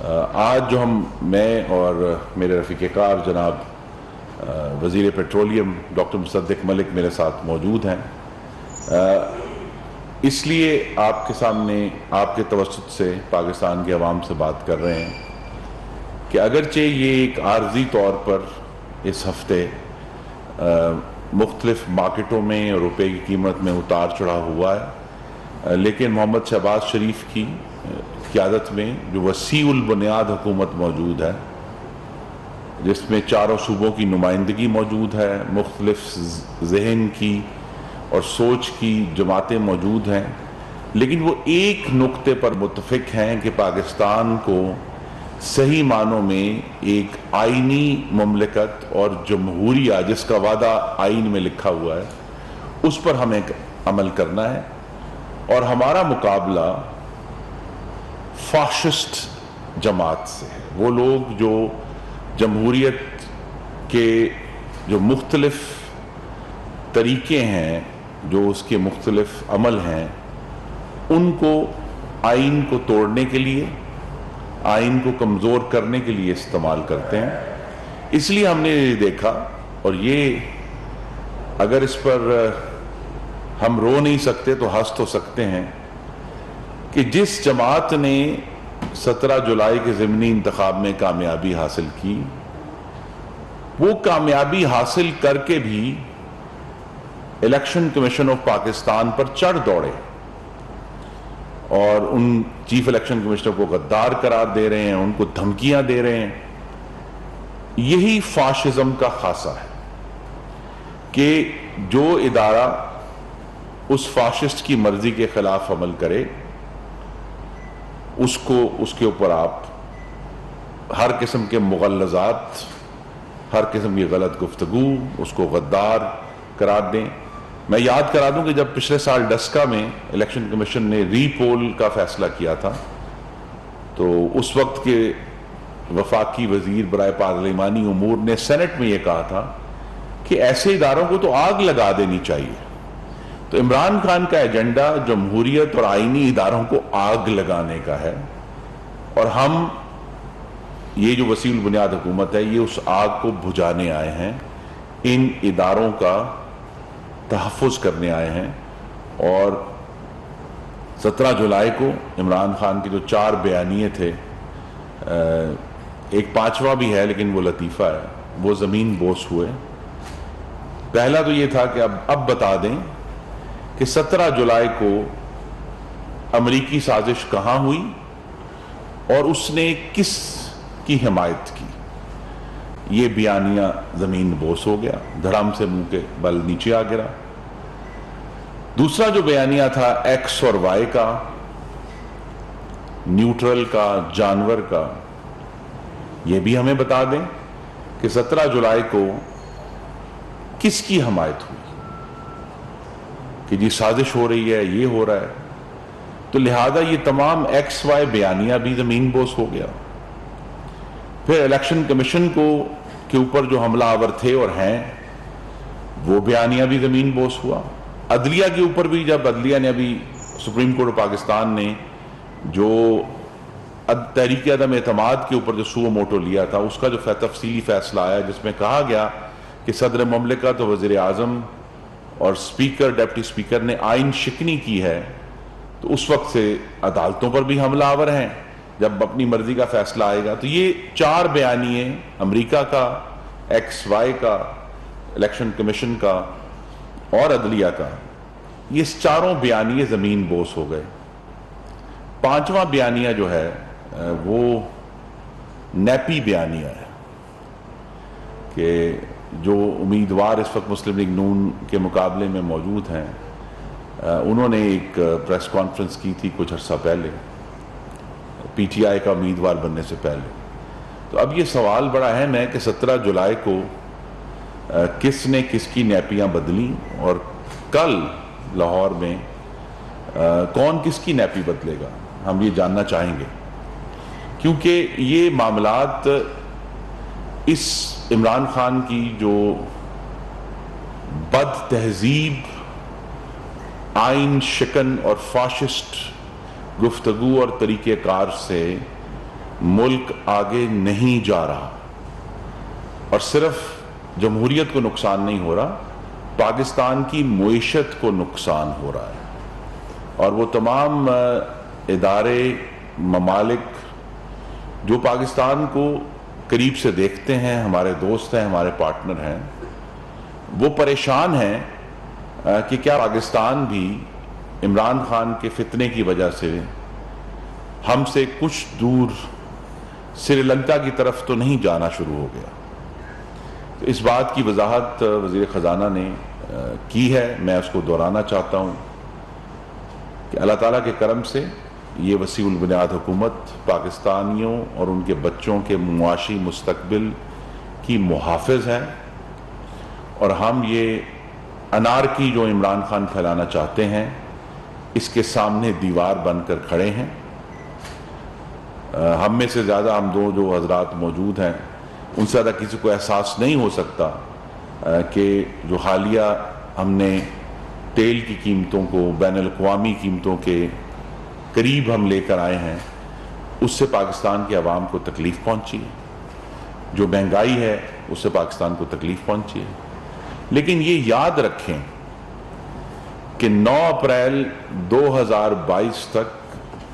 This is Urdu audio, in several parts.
آج جو میں اور میرے رفیق کار جناب وزیر پیٹرولیم ڈاکٹر مصدق ملک میرے ساتھ موجود ہیں، اس لیے آپ کے سامنے آپ کے توسط سے پاکستان کے عوام سے بات کر رہے ہیں کہ اگرچہ یہ ایک عارضی طور پر اس ہفتے مختلف مارکیٹوں میں اور روپے کی قیمت میں اتار چڑھاؤ ہوا ہے، لیکن محمد شہباز شریف کی قیادت میں جو وسیع البنیاد حکومت موجود ہے، جس میں چاروں صوبوں کی نمائندگی موجود ہے، مختلف ذہن کی اور سوچ کی جماعتیں موجود ہیں، لیکن وہ ایک نقطے پر متفق ہیں کہ پاکستان کو صحیح معنوں میں ایک آئینی مملکت اور جمہوریہ جس کا وعدہ آئین میں لکھا ہوا ہے اس پر ہمیں عمل کرنا ہے، اور ہمارا مقابلہ فاشسٹ جماعت سے ہے۔ وہ لوگ جو جمہوریت کے جو مختلف طریقے ہیں، جو اس کے مختلف عمل ہیں، ان کو آئین کو توڑنے کے لیے، آئین کو کمزور کرنے کے لیے استعمال کرتے ہیں۔ اس لیے ہم نے یہ دیکھا، اور یہ اگر اس پر ہم رو نہیں سکتے تو ہنس تو سکتے ہیں، کہ جس جماعت نے 17 جولائی کے ضمنی انتخاب میں کامیابی حاصل کی، وہ کامیابی حاصل کر کے بھی الیکشن کمیشن آف پاکستان پر چڑھ دوڑے اور ان چیف الیکشن کمشنر کو غدار قرار دے رہے ہیں، ان کو دھمکیاں دے رہے ہیں۔ یہی فاشزم کا خاصہ ہے کہ جو ادارہ اس فاشسٹ کی مرضی کے خلاف عمل کرے، اس کے اوپر آپ ہر قسم کے مغلظات، ہر قسم کی غلط گفتگو، اس کو غدار قرار دیں۔ میں یاد کرا دوں کہ جب پچھلے سال ڈسکا میں الیکشن کمیشن نے ری پول کا فیصلہ کیا تھا، تو اس وقت کے وفاقی وزیر برائے پارلیمانی امور نے سینٹ میں یہ کہا تھا کہ ایسے اداروں کو تو آگ لگا دینی چاہیے۔ تو عمران خان کا ایجنڈا جمہوریت اور آئینی اداروں کو آگ لگانے کا ہے، اور ہم یہ جو وسیع البنیاد حکومت ہے، یہ اس آگ کو بجھانے آئے ہیں، ان اداروں کا تحفظ کرنے آئے ہیں۔ اور 17 جولائی کو عمران خان کے جو 4 بیانیے تھے، ایک 5واں بھی ہے لیکن وہ لطیفہ ہے، وہ زمین بوس ہوئے۔ پہلا تو یہ تھا کہ اب بتا دیں کہ 17 جولائی کو امریکی سازش کہاں ہوئی اور اس نے کس کی حمایت کی۔ یہ بیانیہ زمین بوس ہو گیا، دھڑام سے منہ کے بل نیچے آ گرا۔ دوسرا جو بیانیہ تھا ایکس اور وائی کا، نیوٹرل کا، جانور کا، یہ بھی ہمیں بتا دیں کہ 17 جولائی کو کس کی حمایت ہوئی کہ جی سازش ہو رہی ہے، یہ ہو رہا ہے۔ تو لہذا یہ تمام ایکس وائی بیانیہ بھی زمین بوس ہو گیا۔ پھر الیکشن کمیشن کے اوپر جو حملہ آور تھے اور ہیں، وہ بیانیہ بھی زمین بوس ہوا۔ عدلیہ کے اوپر بھی، جب عدلیہ نے ابھی سپریم کورٹ آف پاکستان نے جو تحریک عدم اعتماد کے اوپر جو سو موٹو لیا تھا، اس کا جو تفصیلی فیصلہ آیا جس میں کہا گیا کہ صدر مملکت اور وزیر اعظم اور اسپیکر، ڈپٹی اسپیکر نے آئین شکنی کی ہے، تو اس وقت سے عدالتوں پر بھی حملہ آور ہیں جب اپنی مرضی کا فیصلہ آئے گا۔ تو یہ 4 بیانیے، امریکہ کا، ایکس وائی کا، الیکشن کمیشن کا اور عدلیہ کا، یہ 4 بیانیے زمین بوس ہو گئے۔ 5واں بیانیہ جو ہے وہ نیپی بیانیہ ہے کہ جو امیدوار اس وقت مسلم لیگ نون کے مقابلے میں موجود ہیں، انہوں نے ایک پریس کانفرنس کی تھی کچھ عرصہ پہلے، پی ٹی آئی کا امیدوار بننے سے پہلے۔ تو اب یہ سوال بڑا اہم ہے کہ 17 جولائی کو کس نے کس کی نیپیاں بدلیں، اور کل لاہور میں کون کس کی نیپی بدلے گا، ہم یہ جاننا چاہیں گے، کیونکہ یہ معاملات اس عمران خان کی جو بد تہذیب، آئین شکن اور فاشسٹ گفتگو اور طریقہ کار سے ملک آگے نہیں جا رہا، اور صرف جمہوریت کو نقصان نہیں ہو رہا، پاکستان کی معیشت کو نقصان ہو رہا ہے۔ اور وہ تمام ادارے، ممالک جو پاکستان کو قریب سے دیکھتے ہیں، ہمارے دوست ہیں، ہمارے پارٹنر ہیں، وہ پریشان ہیں کہ کیا پاکستان بھی عمران خان کے فتنے کی وجہ سے ہم سے کچھ دور سری لنکا کی طرف تو نہیں جانا شروع ہو گیا۔ تو اس بات کی وضاحت وزیر خزانہ نے کی ہے، میں اس کو دہرانا چاہتا ہوں کہ اللہ تعالیٰ کے کرم سے یہ وسیع البنیاد حکومت پاکستانیوں اور ان کے بچوں کے معاشی مستقبل کی محافظ ہے، اور ہم یہ انارکی جو عمران خان پھیلانا چاہتے ہیں اس کے سامنے دیوار بن کر کھڑے ہیں۔ ہم میں سے زیادہ، ہم دو جو حضرات موجود ہیں، ان سے زیادہ کسی کو احساس نہیں ہو سکتا کہ جو حالیہ ہم نے تیل کی قیمتوں کو بین الاقوامی قیمتوں کے قریب ہم لے کر آئے ہیں، اس سے پاکستان کے عوام کو تکلیف پہنچی ہے، جو مہنگائی ہے اس سے پاکستان کو تکلیف پہنچی ہے۔ لیکن یہ یاد رکھیں کہ 9 اپریل 2022 تک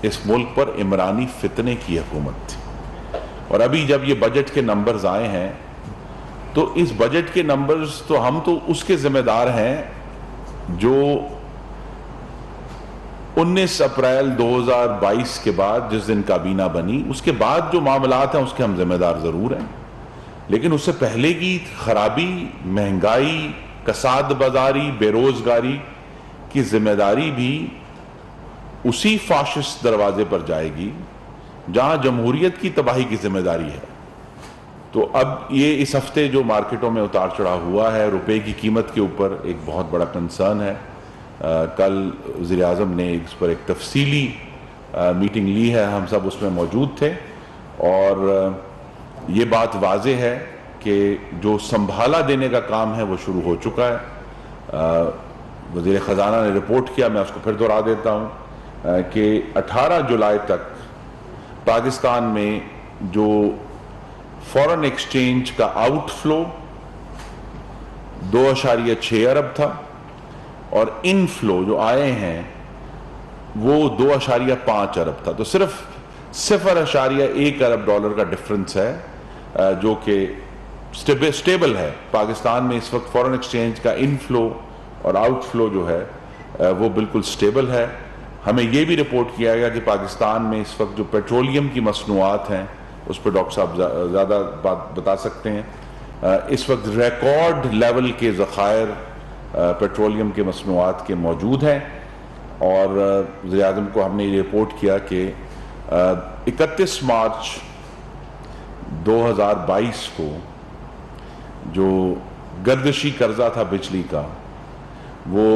اس ملک پر عمرانی فتنے کی حکومت تھی، اور ابھی جب یہ بجٹ کے نمبرز آئے ہیں تو اس بجٹ کے نمبرز تو ہم تو اس کے ذمہ دار ہیں جو 19 اپریل 2022 کے بعد جس دن کابینہ بنی، اس کے بعد جو معاملات ہیں اس کے ہم ذمہ دار ضرور ہیں، لیکن اس سے پہلے کی خرابی، مہنگائی، کساد بازاری، بے روزگاری کی ذمہ داری بھی اسی فاشسٹ دروازے پر جائے گی جہاں جمہوریت کی تباہی کی ذمہ داری ہے۔ تو اب یہ اس ہفتے جو مارکیٹوں میں اتار چڑھاؤ ہوا ہے، روپے کی قیمت کے اوپر ایک بہت بڑا کنسرن ہے۔ کل وزیر اعظم نے اس پر ایک تفصیلی میٹنگ لی ہے، ہم سب اس میں موجود تھے، اور یہ بات واضح ہے کہ جو سنبھالا دینے کا کام ہے وہ شروع ہو چکا ہے۔ وزیر خزانہ نے رپورٹ کیا، میں اس کو پھر دہرا دیتا ہوں کہ 18 جولائی تک پاکستان میں جو فورن ایکسچینج کا آؤٹ فلو 2.6 ارب تھا، اور ان فلو جو آئے ہیں وہ 2.5 ارب تھا، تو صرف 0.1 ارب ڈالر کا ڈفرنس ہے جو کہ سٹیبل ہے۔ پاکستان میں اس وقت فورن ایکسچینج کا ان فلو اور آؤٹ فلو جو ہے وہ بالکل سٹیبل ہے۔ ہمیں یہ بھی رپورٹ کیا گیا کہ پاکستان میں اس وقت جو پیٹرولیم کی مصنوعات ہیں، اس پہ ڈاکٹر صاحب زیادہ بات بتا سکتے ہیں، اس وقت ریکارڈ لیول کے ذخائر پیٹرولیم کے مصنوعات کے موجود ہیں، اور وزیر اعظم کو ہم نے یہ رپورٹ کیا کہ 31 مارچ 2022 کو جو گردشی قرضہ تھا بجلی کا وہ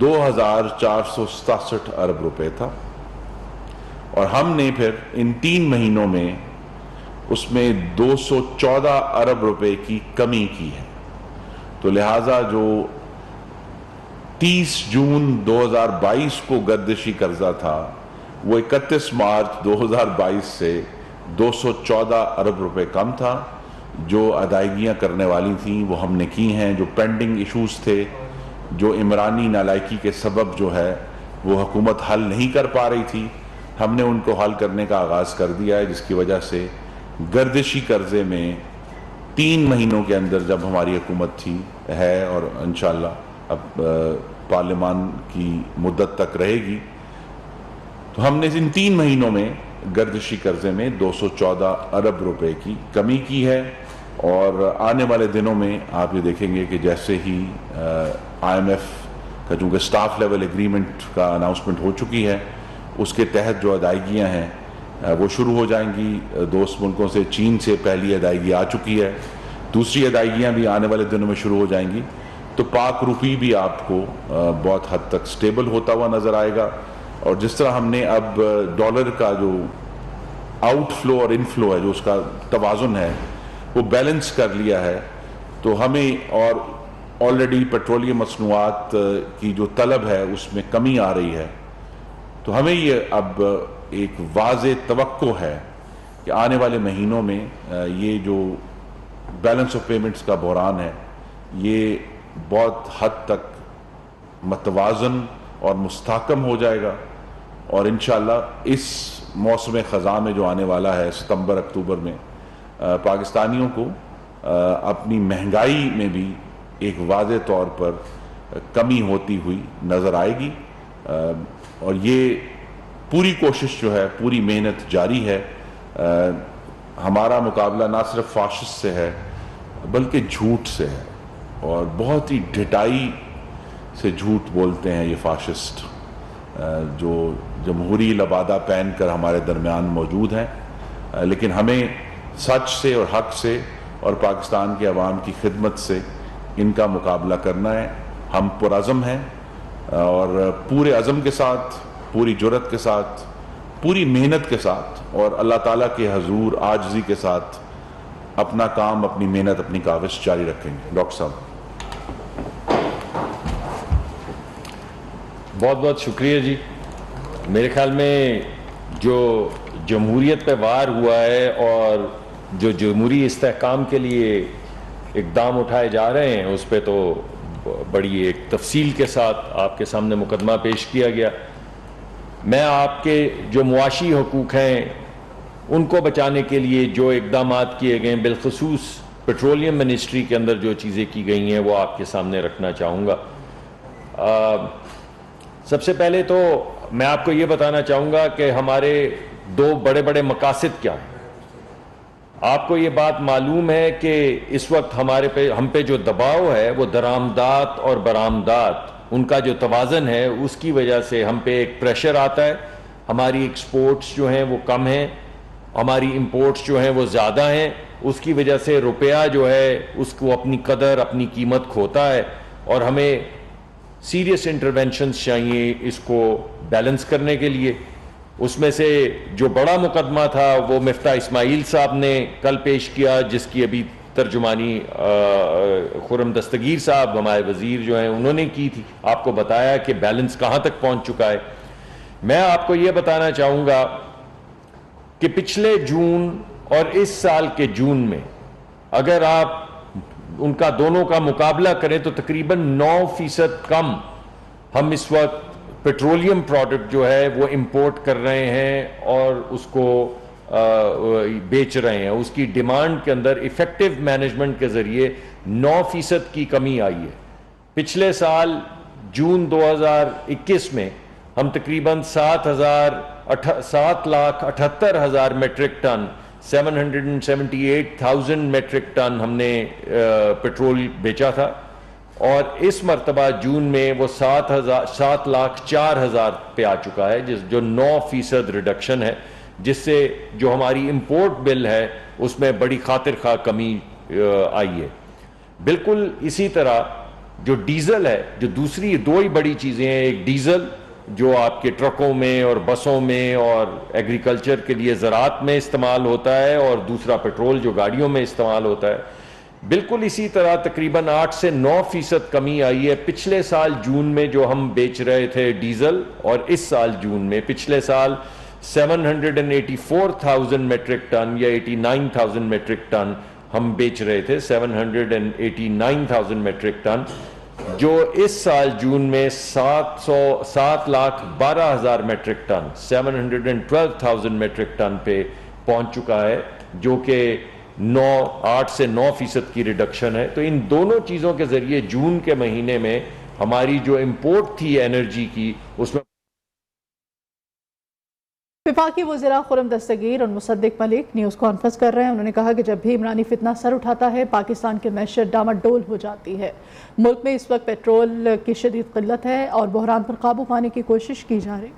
2467 ارب روپے تھا، اور ہم نے پھر ان 3 مہینوں میں اس میں 214 ارب روپے کی کمی کی ہے۔ تو لہٰذا جو 30 جون 2022 کو گردشی قرضہ تھا وہ 31 مارچ 2022 سے 214 ارب روپے کم تھا۔ جو ادائیگیاں کرنے والی تھیں وہ ہم نے کی ہیں، جو پینڈنگ ایشوز تھے، جو عمرانی نالائکی کے سبب جو ہے وہ حکومت حل نہیں کر پا رہی تھی، ہم نے ان کو حل کرنے کا آغاز کر دیا ہے، جس کی وجہ سے گردشی قرضے میں 3 مہینوں کے اندر جب ہماری حکومت تھی ہے، اور انشاءاللہ اب پارلیمان کی مدت تک رہے گی، تو ہم نے ان 3 مہینوں میں گردشی قرضے میں 214 ارب روپے کی کمی کی ہے، اور آنے والے دنوں میں آپ یہ دیکھیں گے کہ جیسے ہی IMF کا چونکہ سٹاف لیول ایگریمنٹ کا اناؤنسمنٹ ہو چکی ہے، اس کے تحت جو ادائیگیاں ہیں وہ شروع ہو جائیں گی۔ دوست ملکوں سے چین سے پہلی ادائیگی آ چکی ہے، دوسری ادائیگیاں بھی آنے والے دنوں میں شروع ہو جائیں گی، تو پاک روپی بھی آپ کو بہت حد تک سٹیبل ہوتا ہوا نظر آئے گا، اور جس طرح ہم نے اب ڈالر کا جو آؤٹ فلو اور ان فلو ہے، جو اس کا توازن ہے، وہ بیلنس کر لیا ہے، تو ہمیں اور آلریڈی پیٹرولیم مصنوعات کی جو طلب ہے اس میں کمی آ رہی ہے، تو ہمیں یہ اب ایک واضح توقع ہے کہ آنے والے مہینوں میں یہ جو بیلنس آف پیمنٹس کا بحران ہے یہ بہت حد تک متوازن اور مستحکم ہو جائے گا، اور انشاءاللہ اس موسم خزاں میں جو آنے والا ہے ستمبر اکتوبر میں پاکستانیوں کو اپنی مہنگائی میں بھی ایک واضح طور پر کمی ہوتی ہوئی نظر آئے گی، اور یہ پوری کوشش جو ہے، پوری محنت جاری ہے۔ ہمارا مقابلہ نہ صرف فاشسٹ سے ہے بلکہ جھوٹ سے ہے، اور بہت ہی ڈھٹائی سے جھوٹ بولتے ہیں یہ فاشسٹ جو جمہوری لبادہ پہن کر ہمارے درمیان موجود ہیں، لیکن ہمیں سچ سے اور حق سے اور پاکستان کے عوام کی خدمت سے ان کا مقابلہ کرنا ہے۔ ہم پرعزم ہیں اور پورے عزم کے ساتھ، پوری جرأت کے ساتھ، پوری محنت کے ساتھ اور اللہ تعالیٰ کے حضور عاجزی کے ساتھ اپنا کام، اپنی محنت، اپنی کاوش جاری رکھیں گے۔ ڈاکٹر صاحب بہت بہت شکریہ جی۔ میرے خیال میں جو جمہوریت پہ وار ہوا ہے اور جو جمہوری استحکام کے لیے اقدام اٹھائے جا رہے ہیں اس پہ تو بڑی ایک تفصیل کے ساتھ آپ کے سامنے مقدمہ پیش کیا گیا۔ میں آپ کے جو معاشی حقوق ہیں ان کو بچانے کے لیے جو اقدامات کیے گئے ہیں، بالخصوص پیٹرولیم منسٹری کے اندر جو چیزیں کی گئی ہیں وہ آپ کے سامنے رکھنا چاہوں گا۔ سب سے پہلے تو میں آپ کو یہ بتانا چاہوں گا کہ ہمارے دو بڑے بڑے مقاصد کیا ہیں۔ آپ کو یہ بات معلوم ہے کہ اس وقت ہم پہ جو دباؤ ہے وہ درآمدات اور برآمدات، ان کا جو توازن ہے اس کی وجہ سے ہم پہ ایک پریشر آتا ہے۔ ہماری ایکسپورٹس جو ہیں وہ کم ہیں، ہماری امپورٹس جو ہیں وہ زیادہ ہیں، اس کی وجہ سے روپیہ جو ہے اس کو اپنی قدر، اپنی قیمت کھوتا ہے، اور ہمیں سیریس انٹرونشنز چاہیے اس کو بیلنس کرنے کے لیے۔ اس میں سے جو بڑا مقدمہ تھا وہ مفتاح اسماعیل صاحب نے کل پیش کیا، جس کی ابھی ترجمانی خرم دستگیر صاحب ہمارے وزیر جو ہیں انہوں نے کی تھی، آپ کو بتایا کہ بیلنس کہاں تک پہنچ چکا ہے۔ میں آپ کو یہ بتانا چاہوں گا کہ پچھلے جون اور اس سال کے جون میں اگر آپ ان کا دونوں کا مقابلہ کریں تو تقریباً 9% کم ہم اس وقت پیٹرولیم پروڈکٹ جو ہے وہ امپورٹ کر رہے ہیں اور اس کو بیچ رہے ہیں۔ اس کی ڈیمانڈ کے اندر ایفیکٹو مینجمنٹ کے ذریعے 9% کی کمی آئی ہے۔ پچھلے سال جون 2021 میں ہم تقریباً 7,78,000 میٹرک ٹن 778,000 میٹرک ٹن ہم نے پیٹرول بیچا تھا، اور اس مرتبہ جون میں وہ 7,04,000 پہ آ چکا ہے، جو 9% ریڈکشن ہے، جس سے جو ہماری امپورٹ بل ہے اس میں بڑی خاطر خواہ کمی آئی ہے۔ بالکل اسی طرح جو ڈیزل ہے، جو دوسری دو ہی بڑی چیزیں ہیں، ایک ڈیزل جو آپ کے ٹرکوں میں اور بسوں میں اور ایگریکلچر کے لیے زراعت میں استعمال ہوتا ہے، اور دوسرا پیٹرول جو گاڑیوں میں استعمال ہوتا ہے۔ بالکل اسی طرح تقریباً 8 سے 9% کمی آئی ہے پچھلے سال جون میں جو ہم بیچ رہے تھے ڈیزل، اور اس سال جون میں پچھلے سال 784,000 میٹرک ٹن یا 89,000 میٹرک ٹن ہم بیچ رہے تھے، 789,000 میٹرک ٹن، جو اس سال جون میں 7,12,000 میٹرک ٹن 712,000 میٹرک ٹن پہ پہنچ چکا ہے، جو کہ 8 سے 9% کی ریڈکشن ہے۔ تو ان دونوں چیزوں کے ذریعے جون کے مہینے میں ہماری جو امپورٹ تھی انرجی کی اس میں وفاقی وزراء خرم دستگیر اور مصدق ملک نیوز کانفرنس کر رہے ہیں۔ انہوں نے کہا کہ جب بھی عمرانی فتنہ سر اٹھاتا ہے پاکستان کی معیشت ڈاماڈول ہو جاتی ہے۔ ملک میں اس وقت پیٹرول کی شدید قلت ہے اور بحران پر قابو پانے کی کوشش کی جا رہی ہے۔